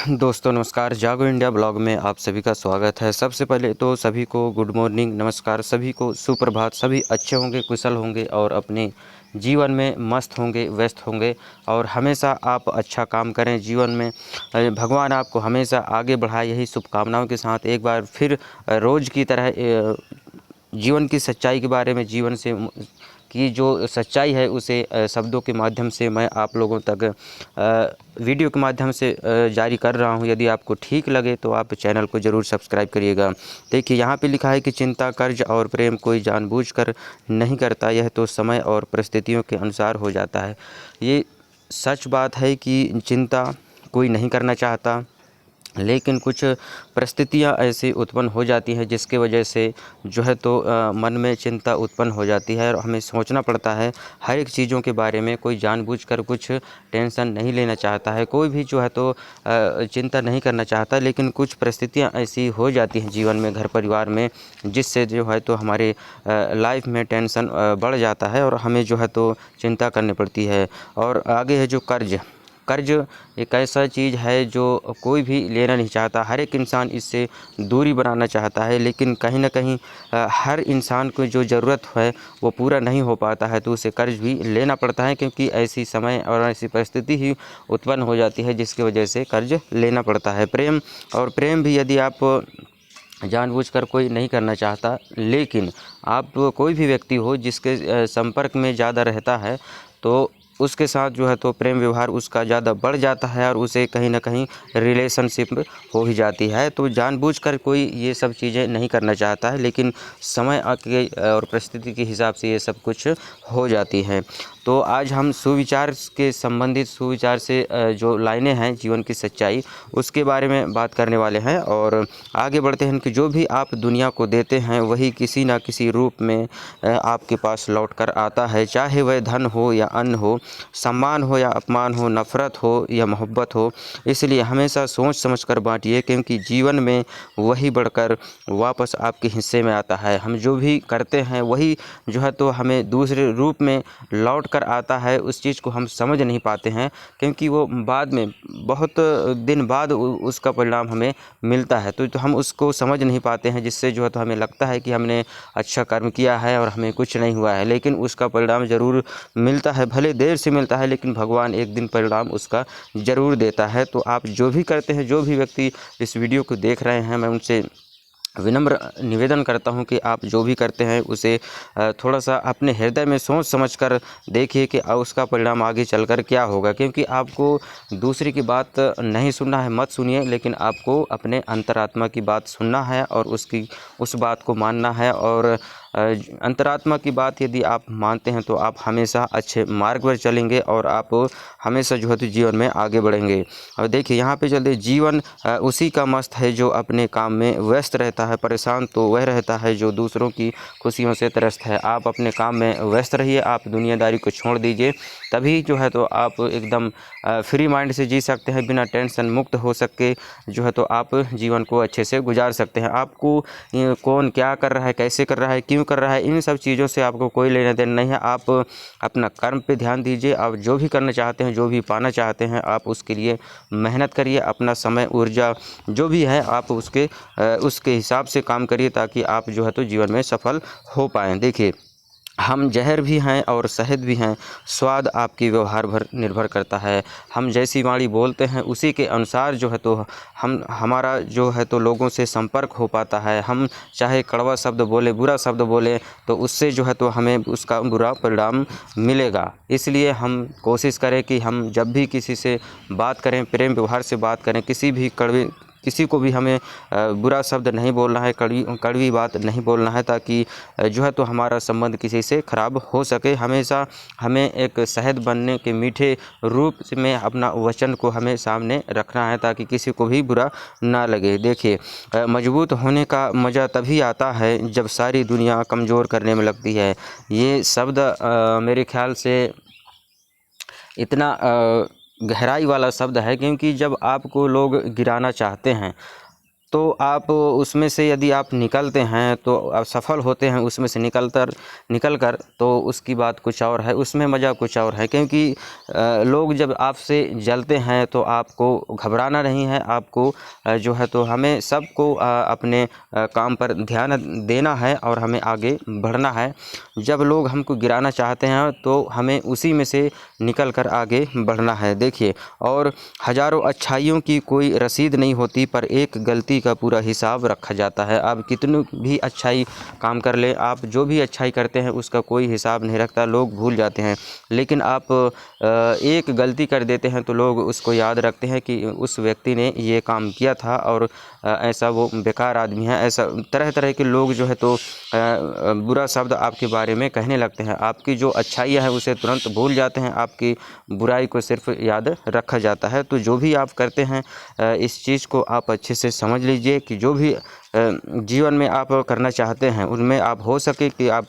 दोस्तों नमस्कार, जागो इंडिया ब्लॉग में आप सभी का स्वागत है। सबसे पहले तो सभी को गुड मॉर्निंग, नमस्कार, सभी को सुप्रभात। सभी अच्छे होंगे, कुशल होंगे और अपने जीवन में मस्त होंगे, व्यस्त होंगे और हमेशा आप अच्छा काम करें जीवन में। भगवान आपको हमेशा आगे बढ़ाए, यही शुभकामनाओं के साथ एक बार फिर रोज़ की तरह जीवन की सच्चाई के बारे में, जीवन से की जो सच्चाई है उसे शब्दों के माध्यम से मैं आप लोगों तक वीडियो के माध्यम से जारी कर रहा हूं। यदि आपको ठीक लगे तो आप चैनल को ज़रूर सब्सक्राइब करिएगा। देखिए यहाँ पे लिखा है कि चिंता, कर्ज और प्रेम कोई जानबूझकर नहीं करता, यह तो समय और परिस्थितियों के अनुसार हो जाता है। ये सच बात है कि चिंता कोई नहीं करना चाहता, लेकिन कुछ परिस्थितियां ऐसी उत्पन्न हो जाती हैं जिसके वजह से जो है तो मन में चिंता उत्पन्न हो जाती है और हमें सोचना पड़ता है हर एक चीज़ों के बारे में। कोई जानबूझकर कुछ टेंशन नहीं लेना चाहता है, कोई भी जो है तो चिंता नहीं करना चाहता, लेकिन कुछ परिस्थितियां ऐसी हो जाती हैं जीवन में, घर परिवार में, जिससे जो है तो हमारे लाइफ में टेंशन बढ़ जाता है और हमें जो है तो चिंता करनी पड़ती है। और आगे है जो कर्ज एक ऐसा चीज़ है जो कोई भी लेना नहीं चाहता, हर एक इंसान इससे दूरी बनाना चाहता है, लेकिन कहीं ना कहीं हर इंसान को जो ज़रूरत है वो पूरा नहीं हो पाता है, तो उसे कर्ज भी लेना पड़ता है, क्योंकि ऐसी समय और ऐसी परिस्थिति ही उत्पन्न हो जाती है जिसकी वजह से कर्ज लेना पड़ता है। प्रेम भी यदि आप जानबूझकर कोई नहीं करना चाहता, लेकिन आप कोई भी व्यक्ति हो जिसके संपर्क में ज़्यादा रहता है तो उसके साथ जो है तो प्रेम व्यवहार उसका ज़्यादा बढ़ जाता है और उसे कहीं ना कहीं रिलेशनशिप हो ही जाती है। तो जानबूझकर कोई ये सब चीज़ें नहीं करना चाहता है, लेकिन समय के और परिस्थिति के हिसाब से ये सब कुछ हो जाती है। तो आज हम सुविचार के संबंधित, सुविचार से जो लाइनें हैं जीवन की सच्चाई, उसके बारे में बात करने वाले हैं। और आगे बढ़ते हैं कि जो भी आप दुनिया को देते हैं वही किसी न किसी रूप में आपके पास लौट कर आता है, चाहे वह धन हो या अन्न हो, सम्मान हो या अपमान हो, नफ़रत हो या मोहब्बत हो। इसलिए हमेशा सोच समझ कर बांटिए, क्योंकि जीवन में वही बढ़कर वापस आपके हिस्से में आता है। हम जो भी करते हैं वही जो है तो हमें दूसरे रूप में लौट कर आता है। उस चीज़ को हम समझ नहीं पाते हैं, क्योंकि वो बाद में बहुत दिन बाद उसका परिणाम हमें मिलता है, तो हम उसको समझ नहीं पाते हैं, जिससे जो है तो हमें लगता है कि हमने अच्छा कर्म किया है और हमें कुछ नहीं हुआ है, लेकिन उसका परिणाम ज़रूर मिलता है, भले देर से मिलता है, लेकिन भगवान एक दिन परिणाम उसका ज़रूर देता है। तो आप जो भी करते हैं, जो भी व्यक्ति इस वीडियो को देख रहे हैं, मैं उनसे विनम्र निवेदन करता हूं कि आप जो भी करते हैं उसे थोड़ा सा अपने हृदय में सोच समझकर देखिए कि उसका परिणाम आगे चलकर क्या होगा। क्योंकि आपको दूसरे की बात नहीं सुनना है, मत सुनिए, लेकिन आपको अपने अंतरात्मा की बात सुनना है और उस बात को मानना है। और अंतरात्मा की बात यदि आप मानते हैं तो आप हमेशा अच्छे मार्ग पर चलेंगे और आप हमेशा जो है तो जीवन में आगे बढ़ेंगे। और देखिए यहाँ पे चलते, जीवन उसी का मस्त है जो अपने काम में व्यस्त रहता है, परेशान तो वह रहता है जो दूसरों की खुशियों से त्रस्त है। आप अपने काम में व्यस्त रहिए, आप दुनियादारी को छोड़ दीजिए, तभी जो है तो आप एकदम फ्री माइंड से जी सकते हैं, बिना टेंशन मुक्त हो सके जो है तो आप जीवन को अच्छे से गुजार सकते हैं। आपको कौन क्या कर रहा है, कैसे कर रहा है, क्यों कर रहा है, इन सब चीज़ों से आपको कोई लेना देना नहीं है। आप अपना कर्म पे ध्यान दीजिए। आप जो भी करना चाहते हैं, जो भी पाना चाहते हैं, आप उसके लिए मेहनत करिए। अपना समय, ऊर्जा जो भी है आप उसके हिसाब से काम करिए, ताकि आप जो है तो जीवन में सफल हो पाएँ। देखिए, हम जहर भी हैं और शहद भी हैं, स्वाद आपके व्यवहार पर निर्भर करता है। हम जैसी वाणी बोलते हैं उसी के अनुसार जो है तो हमारा जो है तो लोगों से संपर्क हो पाता है। हम चाहे कड़वा शब्द बोले, बुरा शब्द बोले, तो उससे जो है तो हमें उसका बुरा परिणाम मिलेगा। इसलिए हम कोशिश करें कि हम जब भी किसी से बात करें, प्रेम व्यवहार से बात करें, किसी को भी हमें बुरा शब्द नहीं बोलना है, कड़वी बात नहीं बोलना है, ताकि जो है तो हमारा संबंध किसी से ख़राब हो सके। हमेशा हमें एक शहद बनने के मीठे रूप में अपना वचन को हमें सामने रखना है, ताकि किसी को भी बुरा ना लगे। देखिए, मजबूत होने का मज़ा तभी आता है जब सारी दुनिया कमज़ोर करने में लगती है। ये शब्द मेरे ख्याल से इतना गहराई वाला शब्द है, क्योंकि जब आपको लोग गिराना चाहते हैं, तो आप उसमें से यदि आप निकलते हैं तो आप सफल होते हैं उसमें से निकल कर तो उसकी बात कुछ और है, उसमें मज़ा कुछ और है। क्योंकि लोग जब आपसे जलते हैं तो आपको घबराना नहीं है, आपको जो है तो हमें सबको अपने काम पर ध्यान देना है और हमें आगे बढ़ना है। जब लोग हमको गिराना चाहते हैं तो हमें उसी में से निकल कर आगे बढ़ना है। देखिए, और हज़ारों अच्छाइयों की कोई रसीद नहीं होती, पर एक गलती का पूरा हिसाब रखा जाता है। आप कितनी भी अच्छाई काम कर लें, आप जो भी अच्छाई करते हैं उसका कोई हिसाब नहीं रखता, लोग भूल जाते हैं। लेकिन आप एक गलती कर देते हैं तो लोग उसको याद रखते हैं कि उस व्यक्ति ने ये काम किया था और ऐसा वो बेकार आदमी है। ऐसा तरह तरह के लोग जो है तो बुरा शब्द आपके बारे में कहने लगते हैं। आपकी जो अच्छाइयाँ है उसे तुरंत भूल जाते हैं, आपकी बुराई को सिर्फ याद रखा जाता है। तो जो भी आप करते हैं इस चीज़ को आप अच्छे से समझ लीजिए कि जो भी जीवन में आप करना चाहते हैं उनमें आप हो सके कि आप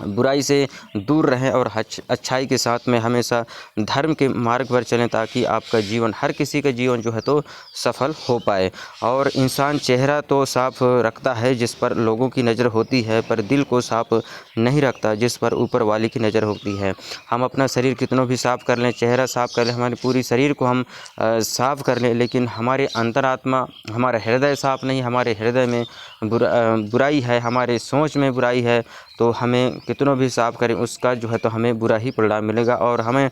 बुराई से दूर रहें और अच्छाई के साथ में हमेशा धर्म के मार्ग पर चलें, ताकि आपका जीवन, हर किसी का जीवन जो है तो सफल हो पाए। और इंसान चेहरा तो साफ रखता है जिस पर लोगों की नज़र होती है, पर दिल को साफ नहीं रखता जिस पर ऊपर वाले की नज़र होती है। हम अपना शरीर कितना भी साफ़ कर लें, चेहरा साफ़ कर लें, हमारे पूरी शरीर को हम साफ़ कर लें, लेकिन हमारे अंतरात्मा, हमारा हृदय साफ़ नहीं, हमारे हृदय में बुराई है, हमारे सोच में बुराई है, तो हमें कितना भी साफ़ करें उसका जो है तो हमें बुरा ही परिणाम मिलेगा और हमें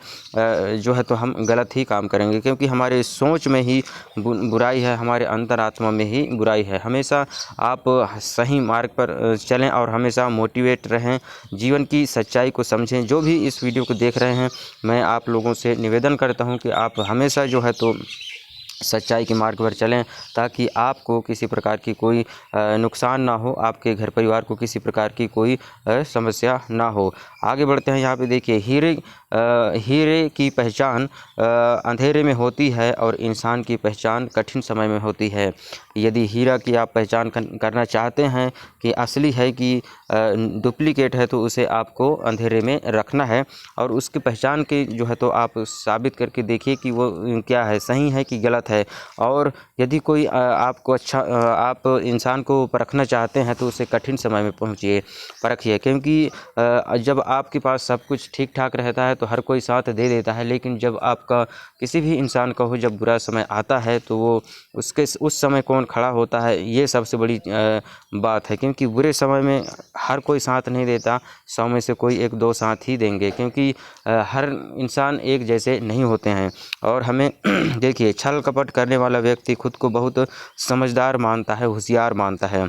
जो है तो हम गलत ही काम करेंगे। क्योंकि हमारे सोच में ही बुराई है, हमारे अंतरात्मा में ही बुराई है। हमेशा आप सही मार्ग पर चलें और हमेशा मोटिवेट रहें, जीवन की सच्चाई को समझें। जो भी इस वीडियो को देख रहे हैं, मैं आप लोगों से निवेदन करता हूं कि आप हमेशा जो है तो सच्चाई के मार्ग पर चलें, ताकि आपको किसी प्रकार की कोई नुकसान ना हो, आपके घर परिवार को किसी प्रकार की कोई समस्या ना हो। आगे बढ़ते हैं। यहाँ पे देखिए, हीरे की पहचान अंधेरे में होती है और इंसान की पहचान कठिन समय में होती है। यदि हीरा की आप पहचान करना चाहते हैं कि असली है कि डुप्लीकेट है, तो उसे आपको अंधेरे में रखना है और उसकी पहचान की जो है तो आप साबित करके देखिए कि वो क्या है, सही है कि गलत है। और यदि कोई आपको आप इंसान को परखना चाहते हैं तो उसे कठिन समय में परखिए। क्योंकि जब आपके पास सब कुछ ठीक ठाक रहता है तो हर कोई साथ दे देता है, लेकिन जब आपका किसी भी इंसान का हो, जब बुरा समय आता है तो वो उस समय कौन खड़ा होता है, ये सबसे बड़ी बात है। क्योंकि बुरे समय में हर कोई साथ नहीं देता, 100 में से कोई 1-2 साथ ही देंगे, क्योंकि हर इंसान एक जैसे नहीं होते हैं। और हमें देखिए, छल कपट करने वाला व्यक्ति खुद को बहुत समझदार मानता है, होशियार मानता है,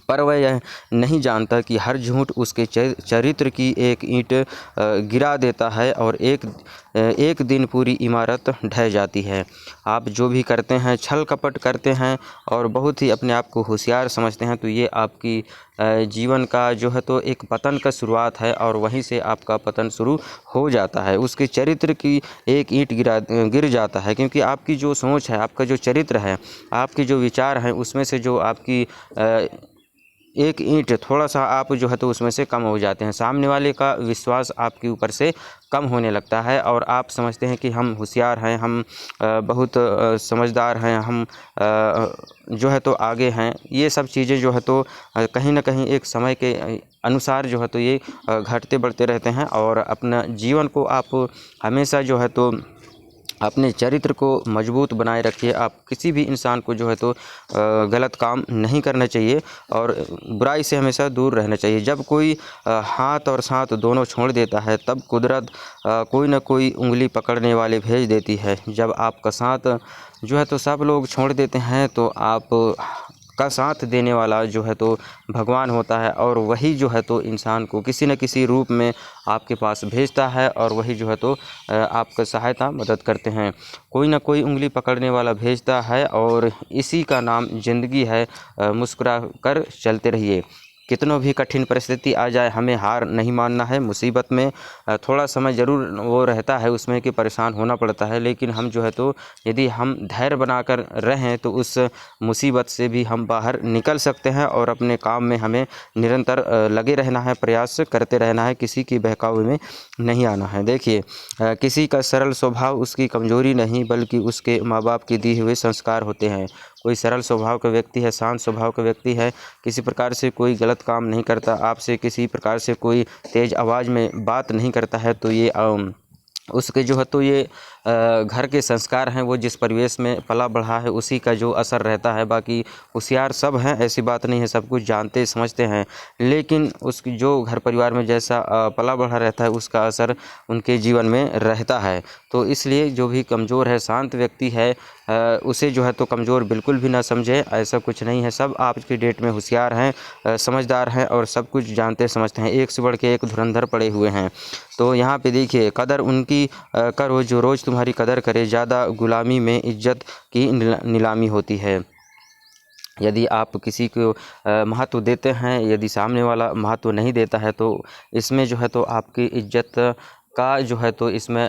पर वह यह नहीं जानता कि हर झूठ उसके चरित्र की एक ईंट गिरा देता है और एक दिन पूरी इमारत ढह जाती है। आप जो भी करते हैं, छल कपट करते हैं और बहुत ही अपने आप को होशियार समझते हैं, तो ये आपकी जीवन का जो है तो एक पतन का शुरुआत है और वहीं से आपका पतन शुरू हो जाता है। उसके चरित्र की एक ईंट गिर जाता है। क्योंकि आपकी जो सोच है, आपका जो चरित्र है, आपके जो विचार हैं, उसमें से जो आपकी एक ईंट थोड़ा सा आप जो है तो उसमें से कम हो जाते हैं, सामने वाले का विश्वास आपके ऊपर से कम होने लगता है और आप समझते हैं कि हम होशियार हैं, हम बहुत समझदार हैं, हम जो है तो आगे हैं। ये सब चीज़ें जो है तो कहीं ना कहीं एक समय के अनुसार जो है तो ये घटते बढ़ते रहते हैं। और अपना जीवन को आप हमेशा जो है तो अपने चरित्र को मजबूत बनाए रखिए। आप किसी भी इंसान को जो है तो गलत काम नहीं करना चाहिए और बुराई से हमेशा दूर रहना चाहिए। जब कोई हाथ और साथ दोनों छोड़ देता है, तब कुदरत कोई ना कोई उंगली पकड़ने वाले भेज देती है। जब आपका साथ जो है तो सब लोग छोड़ देते हैं, तो आप का साथ देने वाला जो है तो भगवान होता है और वही जो है तो इंसान को किसी न किसी रूप में आपके पास भेजता है और वही जो है तो आपका सहायता मदद करते हैं। कोई ना कोई उंगली पकड़ने वाला भेजता है और इसी का नाम ज़िंदगी है। मुस्कुरा कर चलते रहिए। कितनों भी कठिन परिस्थिति आ जाए, हमें हार नहीं मानना है। मुसीबत में थोड़ा समय ज़रूर वो रहता है उसमें कि परेशान होना पड़ता है, लेकिन हम जो है तो यदि हम धैर्य बनाकर रहें तो उस मुसीबत से भी हम बाहर निकल सकते हैं और अपने काम में हमें निरंतर लगे रहना है, प्रयास करते रहना है, किसी की बहकावे में नहीं आना है। देखिए, किसी का सरल स्वभाव उसकी कमज़ोरी नहीं, बल्कि उसके माँ बाप के दिए हुए संस्कार होते हैं। कोई सरल स्वभाव का व्यक्ति है, शांत स्वभाव का व्यक्ति है, किसी प्रकार से कोई गलत काम नहीं करता, आपसे किसी प्रकार से कोई तेज़ आवाज़ में बात नहीं करता है, तो ये उसके जो है तो ये घर के संस्कार हैं, वो जिस परिवेश में पला बढ़ा है उसी का जो असर रहता है। बाकी होशियार सब हैं, ऐसी बात नहीं है, सब कुछ जानते समझते हैं, लेकिन उसकी जो घर परिवार में जैसा पला बढ़ा रहता है उसका असर उनके जीवन में रहता है। तो इसलिए जो भी कमज़ोर है, शांत व्यक्ति है, उसे जो है तो कमज़ोर बिल्कुल भी ना समझे, ऐसा कुछ नहीं है। सब आज की डेट में होशियार हैं, समझदार हैं और सब कुछ जानते समझते हैं, एक से बढ़ के एक धुरंधर पड़े हुए हैं। तो यहाँ पे देखिए, कदर उनकी करो जो रोज़ तुम्हारी कदर करे, ज़्यादा गुलामी में इज्जत की नीलामी होती है। यदि आप किसी को महत्व देते हैं, यदि सामने वाला महत्व नहीं देता है, तो इसमें जो है तो आपकी इज्जत का जो है तो इसमें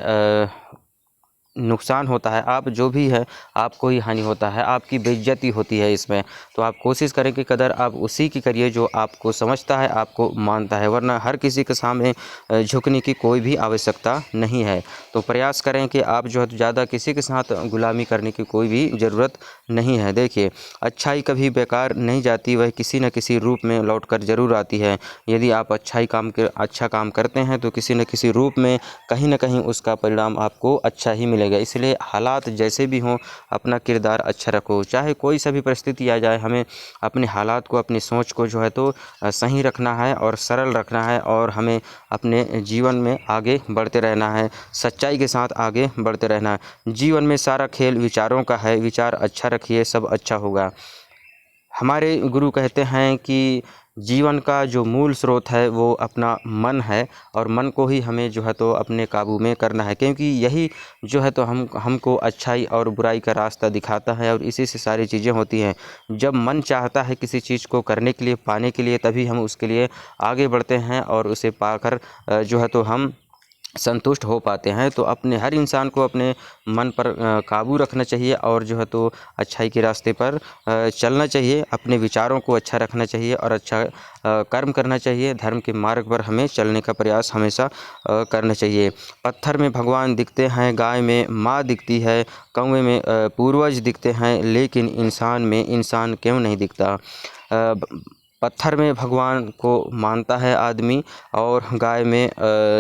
नुकसान होता है। आप जो भी है आपको ही हानि होता है, आपकी बेइज्जती होती है इसमें। तो आप कोशिश करें कि कदर आप उसी की करिए जो आपको समझता है, आपको मानता है, वरना हर किसी के सामने झुकने की कोई भी आवश्यकता नहीं है। तो प्रयास करें कि आप जो है तो ज़्यादा किसी के साथ गुलामी करने की कोई भी ज़रूरत नहीं है। देखिए, अच्छाई कभी बेकार नहीं जाती, वह किसी न किसी रूप में लौट कर ज़रूर आती है। यदि आप अच्छा काम करते हैं तो किसी न किसी रूप में कहीं न कहीं उसका परिणाम आपको अच्छा ही मिलेगा। इसलिए हालात जैसे भी हों, अपना किरदार अच्छा रखो, चाहे कोई सा भी परिस्थिति आ जाए, हमें अपने हालात को, अपनी सोच को जो है तो सही रखना है और सरल रखना है, और हमें अपने जीवन में आगे बढ़ते रहना है, सच्चाई के साथ आगे बढ़ते रहना है। जीवन में सारा खेल विचारों का है, विचार अच्छा रखिए, सब अच्छा होगा। हमारे गुरु कहते हैं कि जीवन का जो मूल स्रोत है वो अपना मन है, और मन को ही हमें जो है तो अपने काबू में करना है, क्योंकि यही जो है तो हमको अच्छाई और बुराई का रास्ता दिखाता है, और इसी से सारी चीज़ें होती हैं। जब मन चाहता है किसी चीज़ को करने के लिए, पाने के लिए, तभी हम उसके लिए आगे बढ़ते हैं, और उसे पाकर जो है तो हम संतुष्ट हो पाते हैं। तो अपने हर इंसान को अपने मन पर काबू रखना चाहिए, और जो है तो अच्छाई के रास्ते पर चलना चाहिए, अपने विचारों को अच्छा रखना चाहिए, और अच्छा कर्म करना चाहिए। धर्म के मार्ग पर हमें चलने का प्रयास हमेशा करना चाहिए। पत्थर में भगवान दिखते हैं, गाय में माँ दिखती है, कौवे में पूर्वज दिखते हैं, लेकिन इंसान में इंसान क्यों नहीं दिखता। पत्थर में भगवान को मानता है आदमी, और गाय में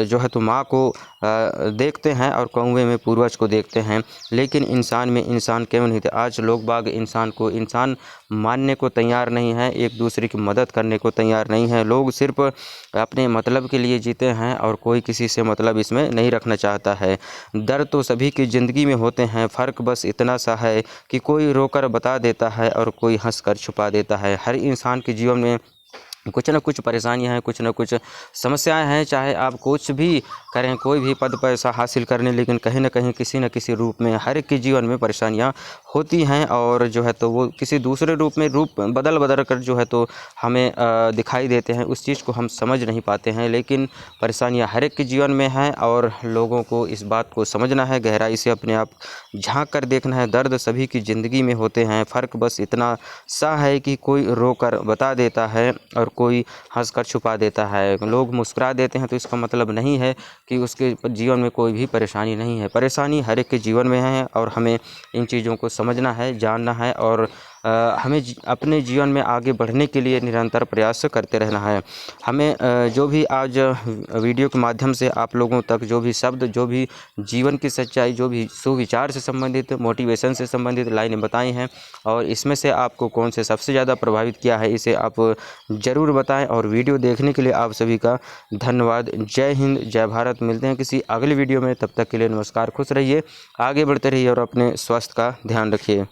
जो है तो माँ को देखते हैं, और कौवे में पूर्वज को देखते हैं, लेकिन इंसान में इंसान क्यों नहीं थे। आज लोग बाग इंसान को इंसान मानने को तैयार नहीं हैं, एक दूसरे की मदद करने को तैयार नहीं हैं। लोग सिर्फ अपने मतलब के लिए जीते हैं, और कोई किसी से मतलब इसमें नहीं रखना चाहता है। दर्द तो सभी की ज़िंदगी में होते हैं, फ़र्क बस इतना सा है कि कोई रोकर बता देता है और कोई हंस कर छुपा देता है। हर इंसान के जीवन में कुछ न कुछ परेशानियां हैं, कुछ न कुछ समस्याएं हैं। चाहे आप कुछ भी करें, कोई भी पद पैसा हासिल करने, लेकिन कहीं न कहीं किसी न किसी रूप में हर एक के जीवन में परेशानियां होती हैं, और जो है तो वो किसी दूसरे रूप में रूप बदल कर जो है तो हमें दिखाई देते हैं। उस चीज़ को हम समझ नहीं पाते हैं, लेकिन परेशानियां हर एक के जीवन में हैं, और लोगों को इस बात को समझना है, गहराई से अपने आप झांक कर देखना है। दर्द सभी की ज़िंदगी में होते हैं, फ़र्क बस इतना सा है कि कोई रोकर बता देता है और कोई हंसकर छुपा देता है। लोग मुस्कुरा देते हैं तो इसका मतलब नहीं है कि उसके जीवन में कोई भी परेशानी नहीं है। परेशानी हर एक के जीवन में है, और हमें इन चीज़ों को समझना है, जानना है, और हमें अपने जीवन में आगे बढ़ने के लिए निरंतर प्रयास करते रहना है। हमें जो भी आज वीडियो के माध्यम से आप लोगों तक जो भी शब्द, जो भी जीवन की सच्चाई, जो भी सुविचार से संबंधित, मोटिवेशन से संबंधित लाइनें बताई हैं, और इसमें से आपको कौन से सबसे ज़्यादा प्रभावित किया है, इसे आप ज़रूर बताएं। और वीडियो देखने के लिए आप सभी का धन्यवाद। जय हिंद, जय भारत। मिलते हैं किसी अगले वीडियो में, तब तक के लिए नमस्कार, खुश रहिए, आगे बढ़ते रहिए, और अपने स्वास्थ्य का ध्यान रखिए।